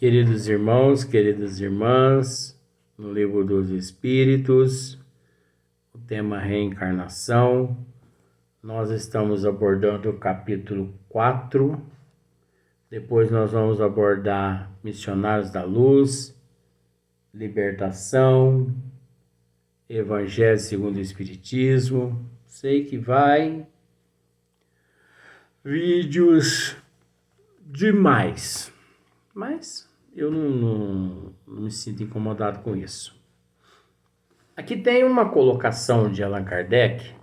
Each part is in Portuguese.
Queridos irmãos, queridas irmãs, no Livro dos Espíritos, o tema reencarnação, nós estamos abordando o capítulo 4, depois nós vamos abordar Missionários da Luz, Libertação, Evangelho segundo o Espiritismo. Sei que vai vídeos demais, mas eu não me sinto incomodado com isso. Aqui tem uma colocação de Allan Kardec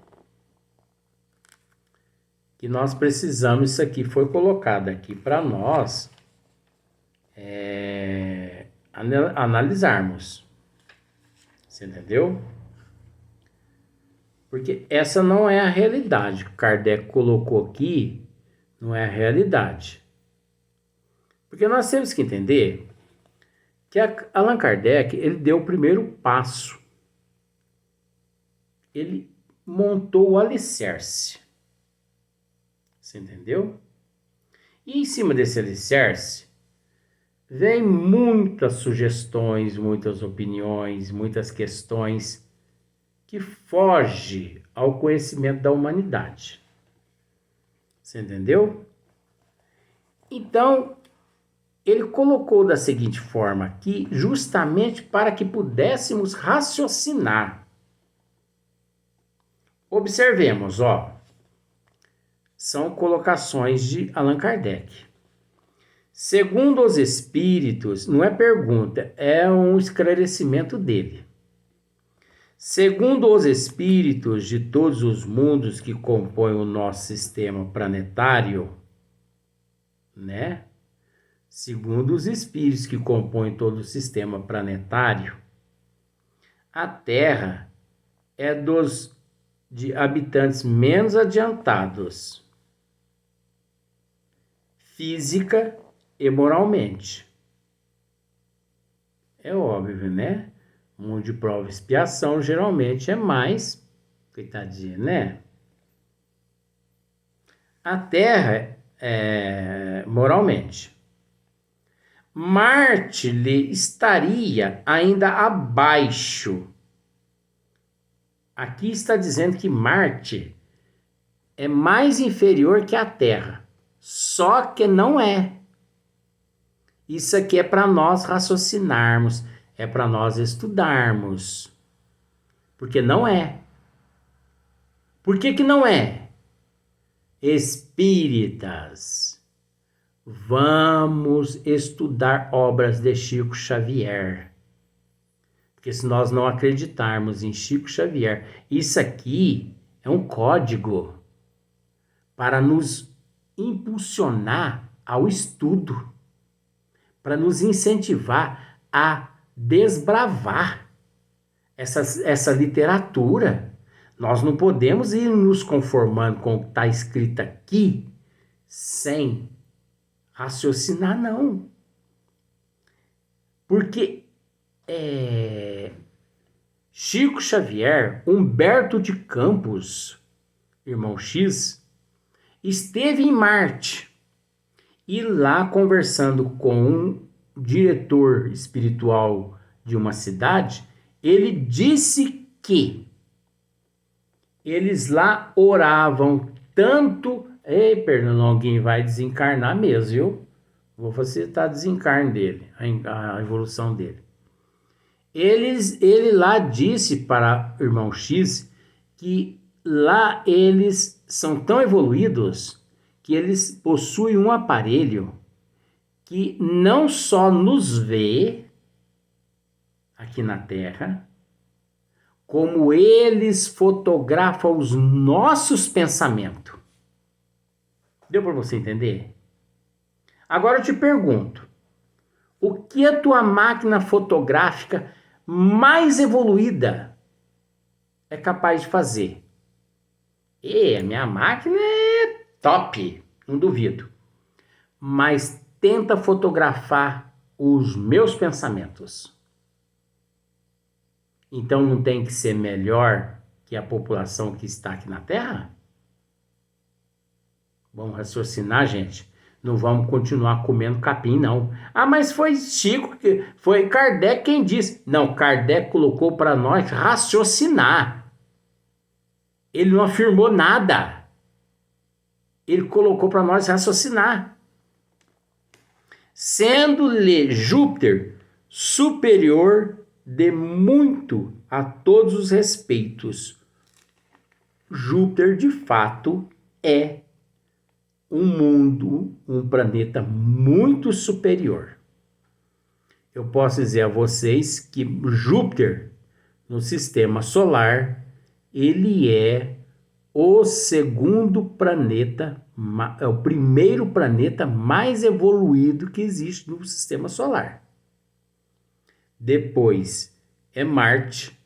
que nós precisamos, isso aqui foi colocado aqui para nós analisarmos. Você entendeu? Porque essa não é a realidade que Kardec colocou aqui, não é a realidade. Porque nós temos que entender que Allan Kardec, ele deu o primeiro passo. Ele montou o alicerce. Você entendeu? E em cima desse alicerce, vem muitas sugestões, muitas opiniões, muitas questões que fogem ao conhecimento da humanidade. Você entendeu? Então, ele colocou da seguinte forma aqui, justamente para que pudéssemos raciocinar. Observemos, são colocações de Allan Kardec. Segundo os espíritos, não é pergunta, é um esclarecimento dele. Segundo os espíritos de todos os mundos que compõem o nosso sistema planetário, né? Segundo os espíritos que compõem todo o sistema planetário, a Terra é de habitantes menos adiantados, física e moralmente. É óbvio, né? O mundo de prova e expiação geralmente é mais, coitadinha, né? A Terra é moralmente. Marte estaria ainda abaixo. Aqui está dizendo que Marte é mais inferior que a Terra. Só que não é. Isso aqui é para nós raciocinarmos, é para nós estudarmos. Porque não é. Por que não é? Espíritas, vamos estudar obras de Chico Xavier. Porque se nós não acreditarmos em Chico Xavier, isso aqui é um código para nos impulsionar ao estudo, para nos incentivar a desbravar essa literatura. Nós não podemos ir nos conformando com o que está escrito aqui sem raciocinar, não. Porque Chico Xavier, Humberto de Campos, irmão X, esteve em Marte e lá conversando com um diretor espiritual de uma cidade, ele disse que eles lá oravam tanto... Ei, Fernando, alguém vai desencarnar mesmo, viu? Vou facilitar o desencarne dele, a evolução dele. Ele lá disse para o irmão X que lá eles são tão evoluídos que eles possuem um aparelho que não só nos vê aqui na Terra, como eles fotografam os nossos pensamentos. Deu para você entender? Agora eu te pergunto, o que a tua máquina fotográfica mais evoluída é capaz de fazer? A minha máquina é top, não duvido. Mas tenta fotografar os meus pensamentos. Então não tem que ser melhor que a população que está aqui na Terra? Vamos raciocinar, gente. Não vamos continuar comendo capim, não. Ah, mas foi Chico, foi Kardec quem disse. Não, Kardec colocou para nós raciocinar. Ele não afirmou nada. Ele colocou para nós raciocinar. Sendo-lhe Júpiter superior de muito a todos os respeitos. Júpiter, de fato, é um planeta muito superior. Eu posso dizer a vocês que Júpiter, no sistema solar, ele é o segundo planeta, é o primeiro planeta mais evoluído que existe no sistema solar. Depois é Marte,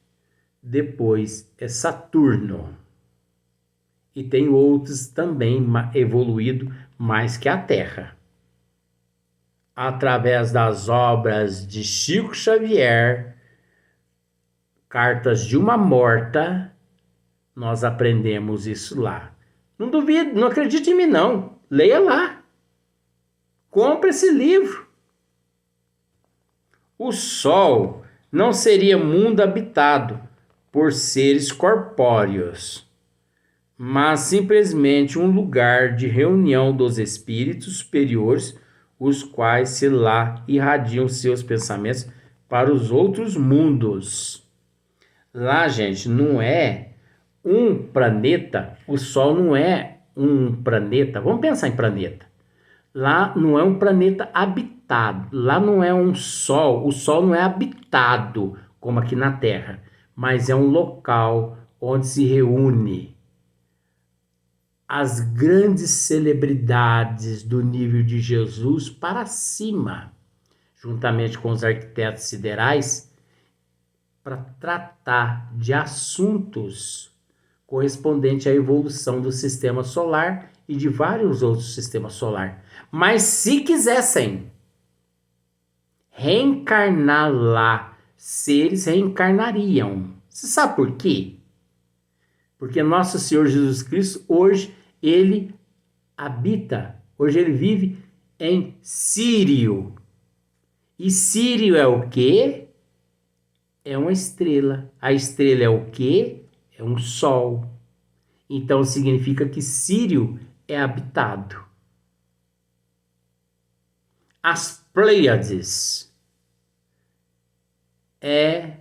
depois é Saturno. E tem outros também evoluídos mais que a Terra. Através das obras de Chico Xavier, Cartas de uma Morta, nós aprendemos isso lá. Não duvido, não acredite em mim não. Leia lá. Compre esse livro. O Sol não seria mundo habitado por seres corpóreos, mas simplesmente um lugar de reunião dos espíritos superiores, os quais se lá irradiam seus pensamentos para os outros mundos. Lá, gente, não é um planeta, o Sol não é um planeta, vamos pensar em planeta. Lá não é um planeta habitado, lá não é um Sol, o Sol não é habitado como aqui na Terra, mas é um local onde se reúne as grandes celebridades do nível de Jesus para cima, juntamente com os arquitetos siderais, para tratar de assuntos correspondentes à evolução do sistema solar e de vários outros sistemas solares. Mas se quisessem reencarnar lá, seres reencarnariam. Você sabe por quê? Porque nosso Senhor Jesus Cristo, hoje, ele habita, hoje ele vive em Sírio. E Sírio é o quê? É uma estrela. A estrela é o quê? É um sol. Então significa que Sírio é habitado. As Pleiades é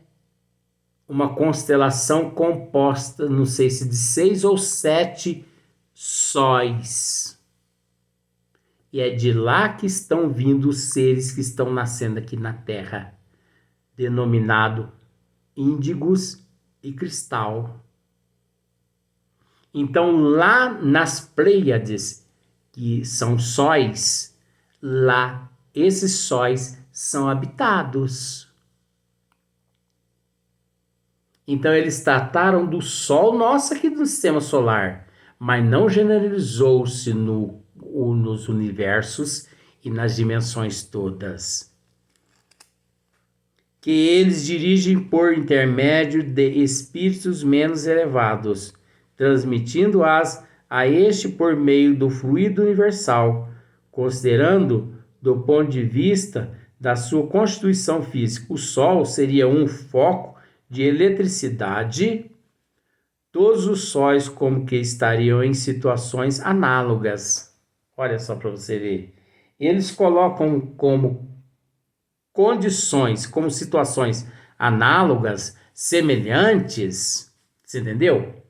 uma constelação composta, não sei se de 6 ou 7 sóis. E é de lá que estão vindo os seres que estão nascendo aqui na Terra, denominado índigos e cristal. Então, lá nas Pleiades, que são sóis, lá esses sóis são habitados. Então, eles trataram do Sol nosso aqui do sistema solar, mas não generalizou-se nos universos e nas dimensões todas. Que eles dirigem por intermédio de espíritos menos elevados, transmitindo-as a este por meio do fluido universal, considerando do ponto de vista da sua constituição física. O Sol seria um foco de eletricidade, todos os sóis como que estariam em situações análogas. Olha só para você ver. Eles colocam como condições, como situações análogas, semelhantes, você entendeu?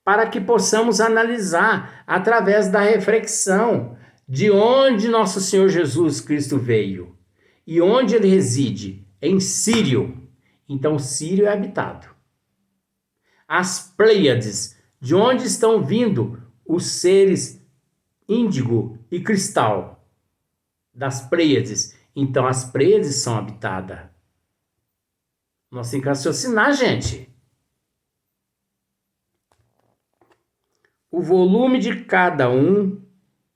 Para que possamos analisar através da reflexão de onde nosso Senhor Jesus Cristo veio e onde ele reside, em Sírio. Então, Sírio é habitado. As Pleiades, de onde estão vindo os seres índigo e cristal? Das Pleiades. Então, as Pleiades são habitadas. Nós temos que raciocinar, gente. O volume de cada um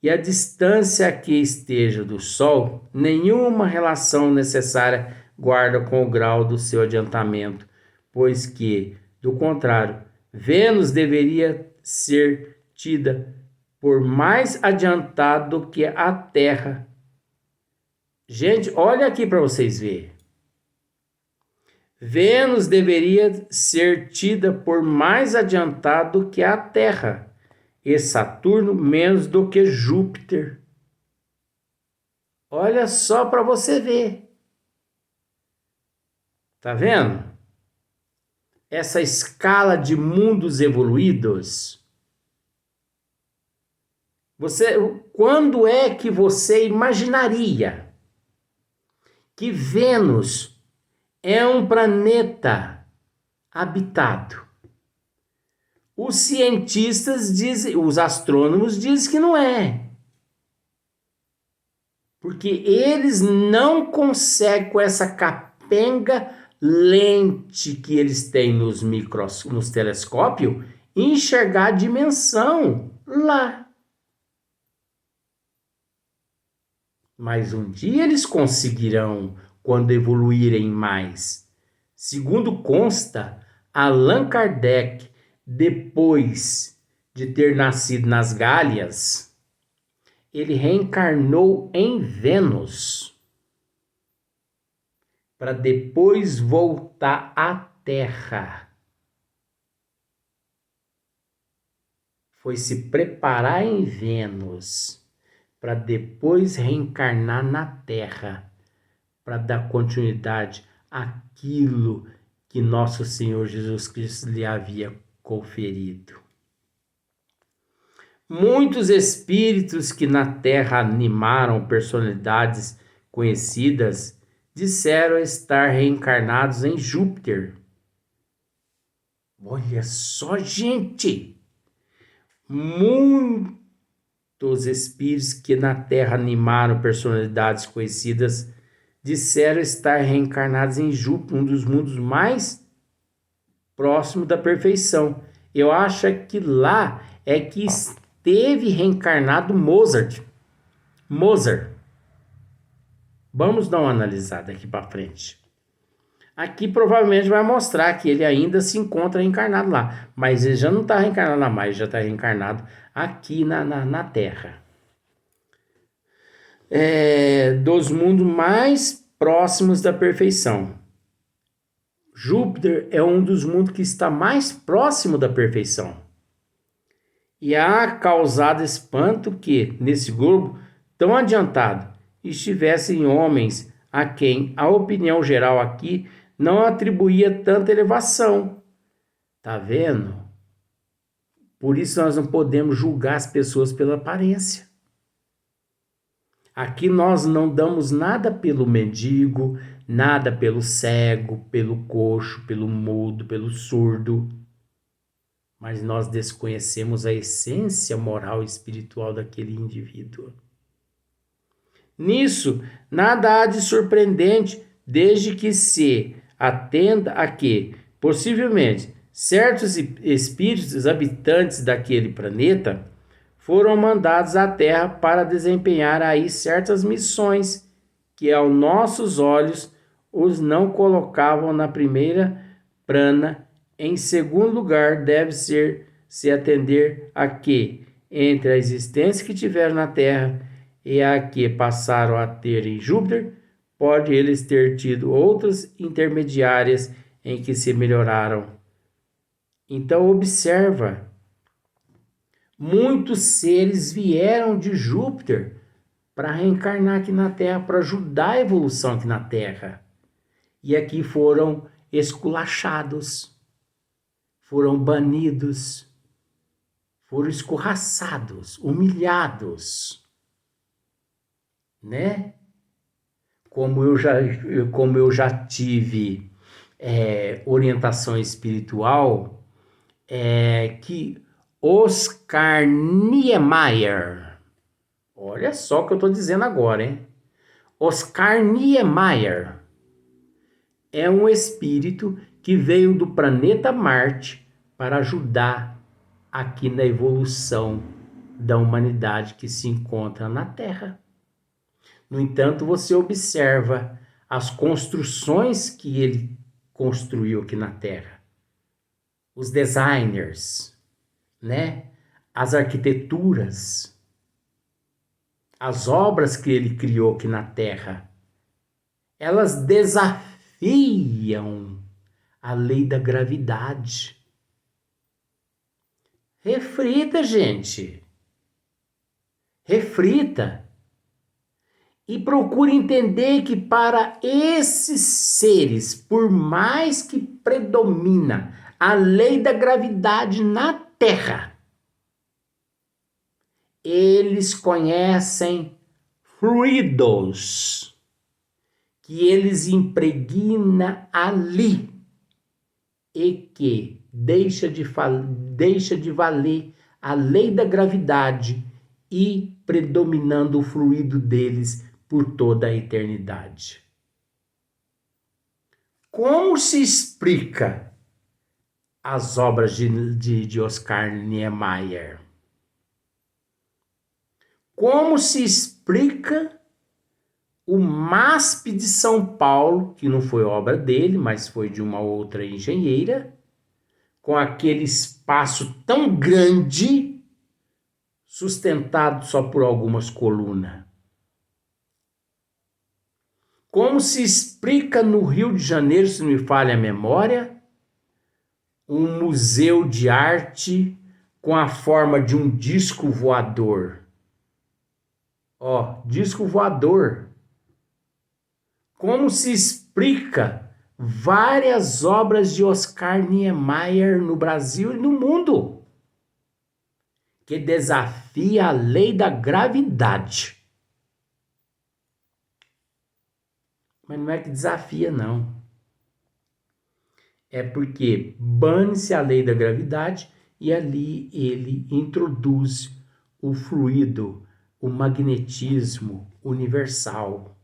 e a distância que esteja do Sol, nenhuma relação necessária guarda com o grau do seu adiantamento, pois que, do contrário, Vênus deveria ser tida por mais adiantado que a Terra. Gente, olha aqui para vocês verem. Vênus deveria ser tida por mais adiantado que a Terra, e Saturno menos do que Júpiter. Olha só para você ver. Tá vendo? Essa escala de mundos evoluídos. Quando é que você imaginaria que Vênus é um planeta habitado? Os cientistas dizem, os astrônomos dizem que não é. Porque eles não conseguem, com essa capenga lente que eles têm nos telescópios, enxergar a dimensão lá. Mas um dia eles conseguirão, quando evoluírem mais. Segundo consta, Allan Kardec, depois de ter nascido nas Gálias, ele reencarnou em Vênus, para depois voltar à Terra. Foi se preparar em Vênus, para depois reencarnar na Terra, para dar continuidade àquilo que nosso Senhor Jesus Cristo lhe havia conferido. Muitos espíritos que na Terra animaram personalidades conhecidas disseram estar reencarnados em Júpiter. Olha só, gente! Muitos espíritos que na Terra animaram personalidades conhecidas disseram estar reencarnados em Júpiter, um dos mundos mais próximos da perfeição. Eu acho que lá é que esteve reencarnado Mozart. Vamos dar uma analisada aqui para frente. Aqui provavelmente vai mostrar que ele ainda se encontra reencarnado lá. Mas ele já não está reencarnado lá mais, já está reencarnado aqui na Terra. Dos mundos mais próximos da perfeição. Júpiter é um dos mundos que está mais próximo da perfeição. E há causado espanto que, nesse globo tão adiantado, estivessem homens a quem a opinião geral aqui não atribuía tanta elevação. Tá vendo? Por isso nós não podemos julgar as pessoas pela aparência. Aqui nós não damos nada pelo mendigo, nada pelo cego, pelo coxo, pelo mudo, pelo surdo. Mas nós desconhecemos a essência moral e espiritual daquele indivíduo. Nisso, nada há de surpreendente, desde que se atenda a que, possivelmente, certos espíritos habitantes daquele planeta foram mandados à Terra para desempenhar aí certas missões que, aos nossos olhos, os não colocavam na primeira prana. Em segundo lugar, deve se atender a que, entre a existência que tiveram na Terra e a que passaram a ter em Júpiter, pode eles ter tido outras intermediárias em que se melhoraram. Então observa, muitos seres vieram de Júpiter para reencarnar aqui na Terra, para ajudar a evolução aqui na Terra. E aqui foram esculachados, foram banidos, foram escorraçados, humilhados, né? Como eu já tive orientação espiritual, que Oscar Niemeyer, olha só o que eu estou dizendo agora, hein? Oscar Niemeyer é um espírito que veio do planeta Marte para ajudar aqui na evolução da humanidade que se encontra na Terra. No entanto, você observa as construções que ele construiu aqui na Terra. Os designers, né? as arquiteturas, as obras que ele criou aqui na Terra, elas desafiam a lei da gravidade. Reflita, gente. Reflita. E procure entender que para esses seres, por mais que predomina a lei da gravidade na Terra, eles conhecem fluidos que eles impregnam ali e que deixa de valer a lei da gravidade e predominando o fluido deles por toda a eternidade. Como se explica as obras de Oscar Niemeyer? Como se explica o MASP de São Paulo, que não foi obra dele, mas foi de uma outra engenheira, com aquele espaço tão grande, sustentado só por algumas colunas? Como se explica no Rio de Janeiro, se não me falha a memória, um museu de arte com a forma de um disco voador? Disco voador. Como se explica várias obras de Oscar Niemeyer no Brasil e no mundo, que desafia a lei da gravidade? Mas não é que desafia, não. É porque bane-se a lei da gravidade e ali ele introduz o fluido, o magnetismo universal,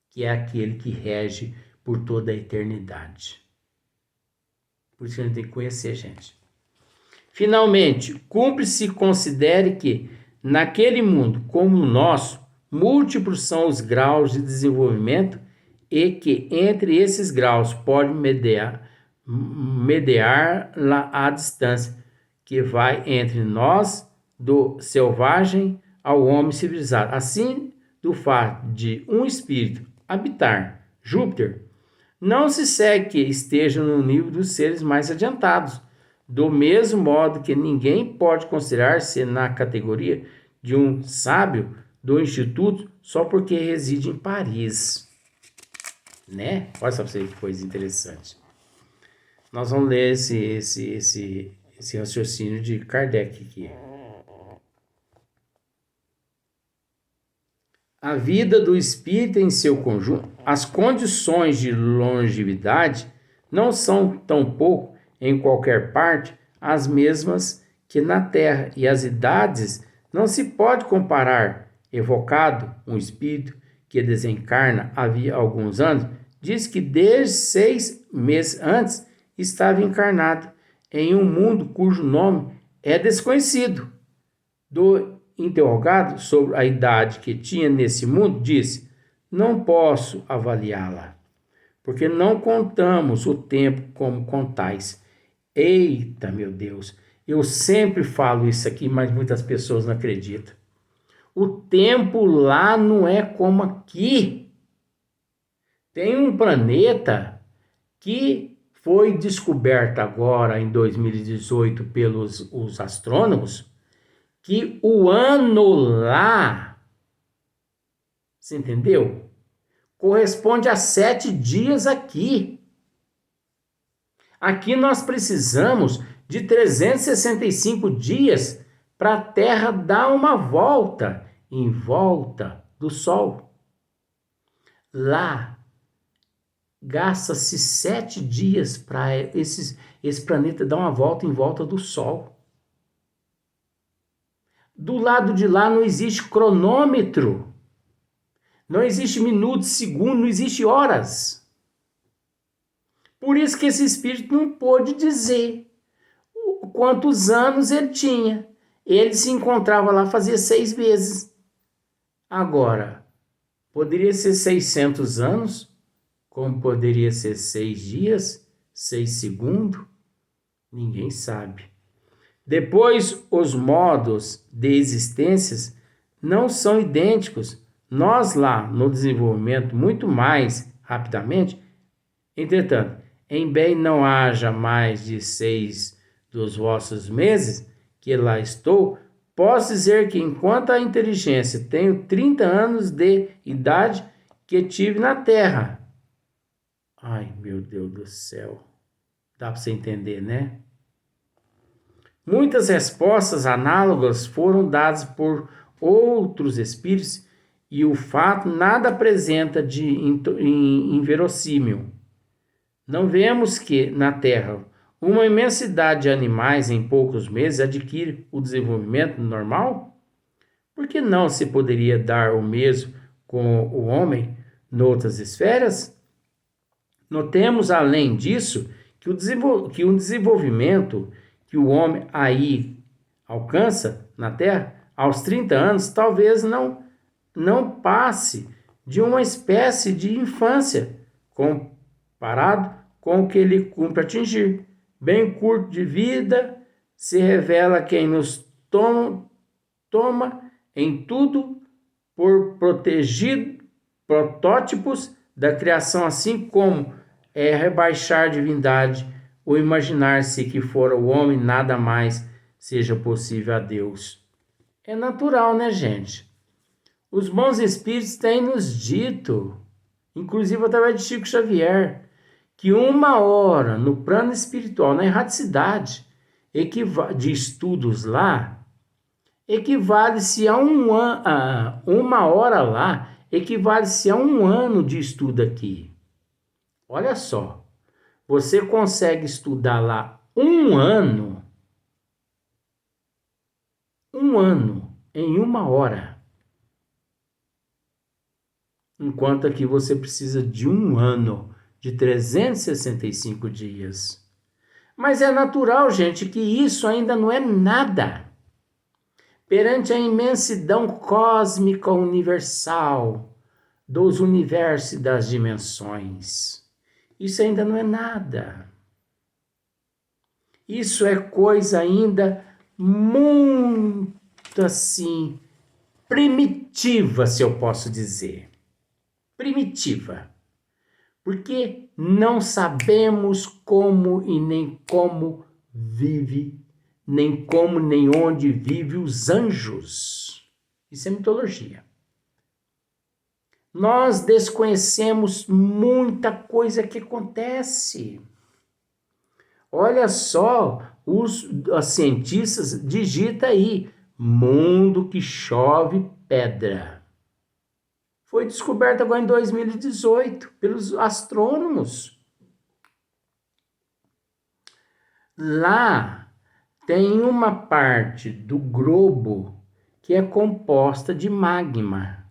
que é aquele que rege por toda a eternidade. Por isso que a gente tem que conhecer, gente. Finalmente, cumpre-se e considere que, naquele mundo como o nosso, múltiplos são os graus de desenvolvimento e que entre esses graus pode mediar a distância que vai entre nós, do selvagem ao homem civilizado. Assim, do fato de um espírito habitar Júpiter, não se segue que esteja no nível dos seres mais adiantados, do mesmo modo que ninguém pode considerar-se na categoria de um sábio do Instituto só porque reside em Paris. Né? Olha só para você que coisa interessante. Nós vamos ler esse raciocínio de Kardec aqui. A vida do espírito em seu conjunto, as condições de longevidade não são tampouco em qualquer parte as mesmas que na Terra, e as idades não se pode comparar. Evocado, um espírito que desencarna havia alguns anos, diz que desde 6 meses antes estava encarnado em um mundo cujo nome é desconhecido. Do interrogado sobre a idade que tinha nesse mundo, disse: não posso avaliá-la, porque não contamos o tempo como contais. Eita, meu Deus, eu sempre falo isso aqui, mas muitas pessoas não acreditam. O tempo lá não é como aqui. Tem um planeta que foi descoberto agora em 2018 pelos os astrônomos, que o ano lá, você entendeu? Corresponde a 7 dias aqui. Aqui nós precisamos de 365 dias para a Terra dar uma volta em volta do Sol. Lá, gasta-se 7 dias para esse planeta dar uma volta em volta do Sol. Do lado de lá não existe cronômetro, não existe minutos, segundos, não existe horas. Por isso que esse espírito não pôde dizer quantos anos ele tinha. Ele se encontrava lá fazia 6 meses. Agora, poderia ser 600 anos, como poderia ser 6 dias, 6 segundos, ninguém sabe. Depois, os modos de existências não são idênticos. Nós lá no desenvolvimento muito mais rapidamente. Entretanto, em bem não haja mais de 6 dos vossos meses que lá estou, posso dizer que enquanto a inteligência tenho 30 anos de idade que tive na terra. Ai, meu Deus do céu. Dá para você entender, né? Muitas respostas análogas foram dadas por outros espíritos e o fato nada apresenta de inverossímil. Não vemos que, na Terra, uma imensidade de animais em poucos meses adquire o desenvolvimento normal? Por que não se poderia dar o mesmo com o homem noutras esferas? Notemos, além disso, que o desenvolvimento que o homem aí alcança na Terra, aos 30 anos, talvez não passe de uma espécie de infância, comparado com o que ele cumpre atingir. Bem curto de vida, se revela quem nos toma em tudo por protótipos da criação, assim como rebaixar divindade ou imaginar-se que fora o homem nada mais seja possível a Deus. É natural, né, gente? Os bons espíritos têm nos dito, inclusive através de Chico Xavier, que 1 hora no plano espiritual, na erraticidade, de estudos lá, equivale-se a 1 hora lá, equivale-se a 1 ano de estudo aqui. Olha só, você consegue estudar lá 1 ano, em 1 hora. Enquanto aqui você precisa de 1 ano, de 365 dias. Mas é natural, gente, que isso ainda não é nada perante a imensidão cósmica universal dos universos e das dimensões. Isso ainda não é nada. Isso é coisa ainda muito assim primitiva, se eu posso dizer. Primitiva. Porque não sabemos como e nem como vive, nem como nem onde vive os anjos. Isso é mitologia. Nós desconhecemos muita coisa que acontece. Olha só, os cientistas digitam aí, mundo que chove pedra. Foi descoberto agora em 2018 pelos astrônomos. Lá tem uma parte do globo que é composta de magma,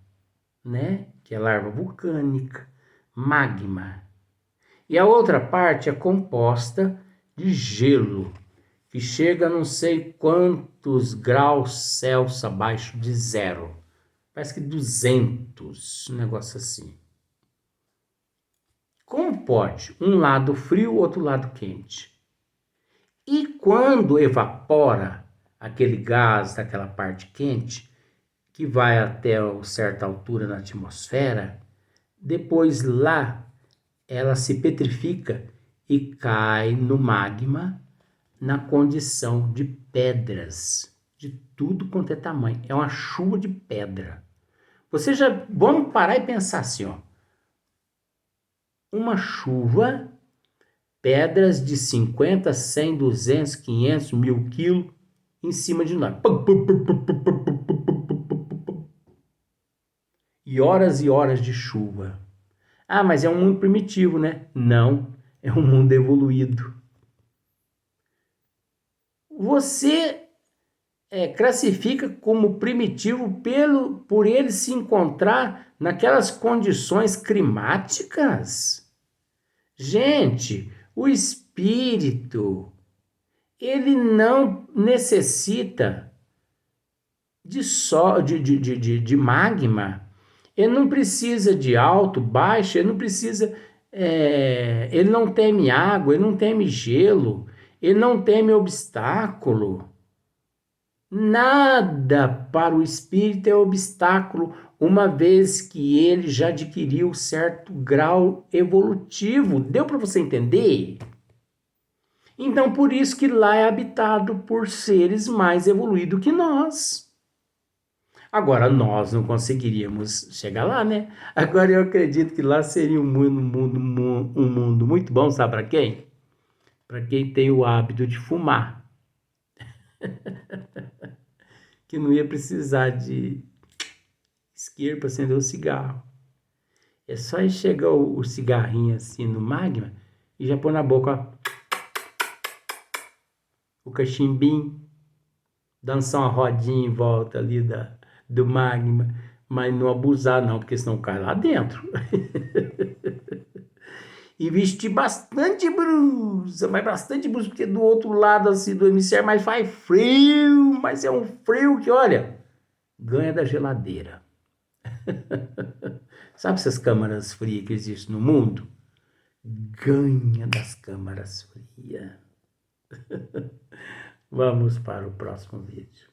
né? Que é larva vulcânica, magma. E a outra parte é composta de gelo, que chega a não sei quantos graus Celsius abaixo de zero. Parece que 200, um negócio assim. Como pode? Um lado frio, outro lado quente. E quando evapora aquele gás daquela parte quente, que vai até uma certa altura na atmosfera, depois lá ela se petrifica e cai no magma na condição de pedras, de tudo quanto é tamanho. É uma chuva de pedra. Vamos parar e pensar assim, ó. Uma chuva, pedras de 50, 100, 200, 500, 1000 quilos em cima de nós. E horas de chuva. Ah, mas é um mundo primitivo, né? Não, é um mundo evoluído. Você classifica como primitivo por ele se encontrar naquelas condições climáticas? Gente, o espírito, ele não necessita de magma. Ele não precisa de alto, baixo, ele não precisa, ele não teme água, ele não teme gelo, ele não teme obstáculo. Nada para o espírito é obstáculo, uma vez que ele já adquiriu certo grau evolutivo. Deu para você entender? Então, por isso que lá é habitado por seres mais evoluídos que nós. Agora, nós não conseguiríamos chegar lá, né? Agora, eu acredito que lá seria um mundo muito bom, sabe para quem? Para quem tem o hábito de fumar. Que não ia precisar de isqueiro para acender o cigarro. É só enxergar o cigarrinho assim no magma e já pôr na boca, ó, o cachimbinho, dançar uma rodinha em volta ali do magma, mas não abusar não, porque senão cai lá dentro. E vestir bastante blusa, mas bastante blusa, porque do outro lado assim do hemisfério, mas faz frio, mas é um frio que, olha, ganha da geladeira. Sabe essas câmaras frias que existem no mundo? Ganha das câmaras frias. Vamos para o próximo vídeo.